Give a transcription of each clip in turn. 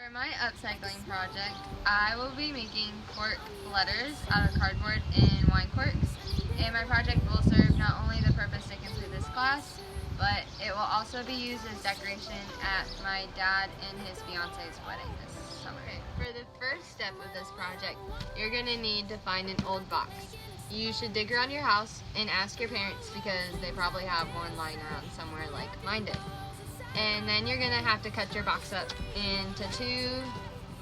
For my upcycling project, I will be making cork letters out of cardboard and wine corks. And my project will serve not only the purpose to complete this class, but it will also be used as decoration at my dad and his fiance's wedding this summer. Okay, for the first step of this project, you're going to need to find an old box. You should dig around your house and ask your parents because they probably have one lying around somewhere like mine did. And then you're gonna have to cut your box up into 2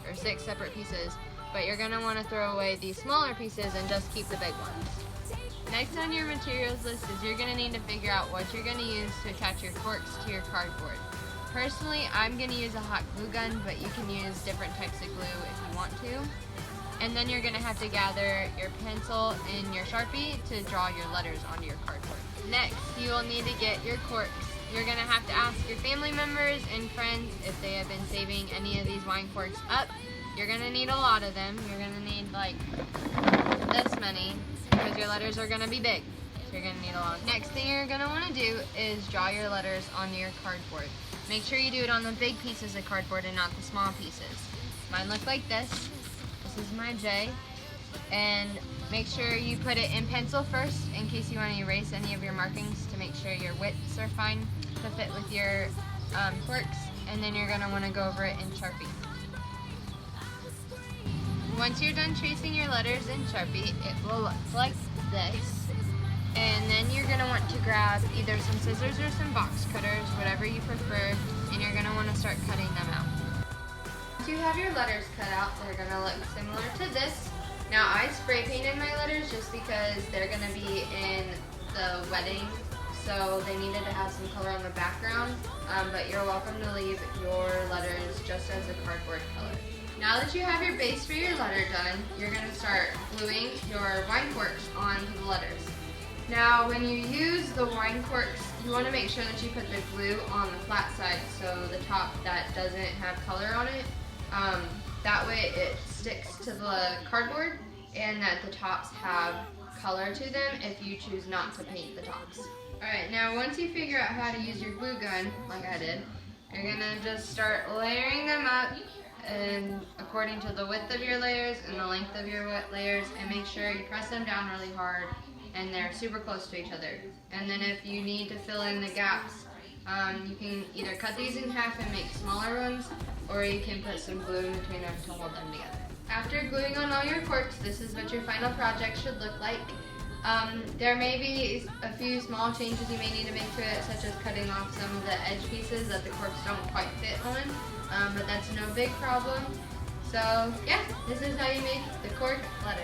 or 6 separate pieces, but you're gonna wanna throw away these smaller pieces and just keep the big ones. Next on your materials list is you're gonna need to figure out what you're gonna use to attach your corks to your cardboard. Personally, I'm gonna use a hot glue gun, but you can use different types of glue if you want to. And then you're gonna have to gather your pencil and your Sharpie to draw your letters onto your cardboard. Next, you will need to get your corks. You're going to have to ask your family members and friends if they have been saving any of these wine corks up. You're going to need a lot of them. You're going to need like this many because your letters are going to be big. So you're going to need a lot. Next thing you're going to want to do is draw your letters onto your cardboard. Make sure you do it on the big pieces of cardboard and not the small pieces. Mine look like this. This is my J. And make sure you put it in pencil first in case you want to erase any of your markings to make sure your widths are fine to fit with your corks, and then you're going to want to go over it in Sharpie. Once you're done tracing your letters in Sharpie, it will look like this. And then you're going to want to grab either some scissors or some box cutters, whatever you prefer, and you're going to want to start cutting them out. Once you have your letters cut out, they're going to look similar to this. Now I spray painted my letters just because they're going to be in the wedding, so they needed to have some color on the background, but you're welcome to leave your letters just as a cardboard color. Now that you have your base for your letter done, you're going to start gluing your wine corks onto the letters. Now when you use the wine corks, you want to make sure that you put the glue on the flat side, so the top that doesn't have color on it. That way it sticks to the cardboard and that the tops have color to them if you choose not to paint the tops. Alright, now once you figure out how to use your glue gun, like I did, you're going to just start layering them up and according to the width of your layers and the length of your layers, and make sure you press them down really hard and they're super close to each other. And then if you need to fill in the gaps, you can either cut these in half and make smaller ones, or you can put some glue in between them to hold them together. After gluing on all your corks, this is what your final project should look like. There may be a few small changes you may need to make to it, such as cutting off some of the edge pieces that the corks don't quite fit on, but that's no big problem. So yeah, this is how you make the cork letter.